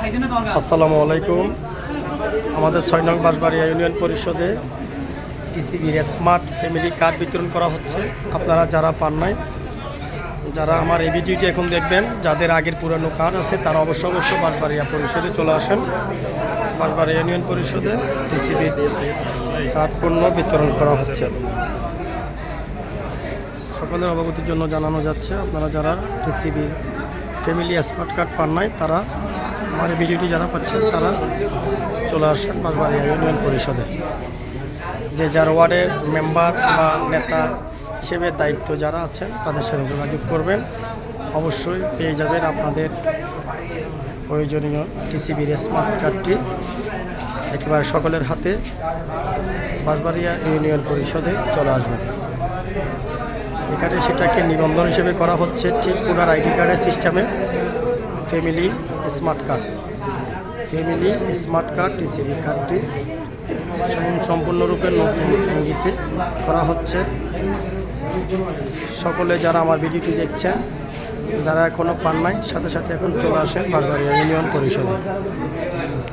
আসসালামু আলাইকুম। আমাদের 6 নং বাঁশবাড়িয়া ইউনিয়ন পরিষদে টিসিবির স্মার্ট ফ্যামিলি কার্ড বিতরণ করা হচ্ছে। আপনারা যারা পান নাই, যারা আমার এই ভিডিওটি এখন দেখবেন, যাদের আগের পুরানো কার্ড আছে তারা অবশ্যই বাঁশবাড়িয়া পরিষদে চলে আসেন। বাঁশবাড়িয়া ইউনিয়ন পরিষদে টিসিবির কার্ড পণ্য বিতরণ করা হচ্ছে। সকলের অবগতির জন্য জানানো যাচ্ছে, আপনারা যারা টিসিবির ফ্যামিলি স্মার্ট কার্ড পান নাই তারা আমার এই ভিডিওটি যারা পাচ্ছেন তারা চলে আসেন বাঁশবাড়িয়া ইউনিয়ন পরিষদে। যে যার ওয়ার্ডের মেম্বার বা নেতা হিসেবে দায়িত্ব যারা আছেন তাদের সাথে যোগাযোগ করবেন, অবশ্যই পেয়ে যাবেন আপনাদের প্রয়োজনীয় টিসিবির স্মার্ট কার্ডটি একেবারে সকলের হাতে। বাঁশবাড়িয়া ইউনিয়ন পরিষদে চলে আসবেন। এখানে সেটাকে নিবন্ধন হিসেবে করা হচ্ছে ঠিক ওনার আইডি কার্ডের সিস্টেমে। Family smart card, family smart card TCB কার্ডটি সম্পূর্ণরূপে নতুন ইঙ্গিতে করা হচ্ছে। সকলে যারা আমার ভিডিওটি দেখছেন, যারা এখনও পান নাই, সাথে সাথে এখন চলে আসেন বাঁশবাড়িয়া ইউনিয়ন পরিষদে।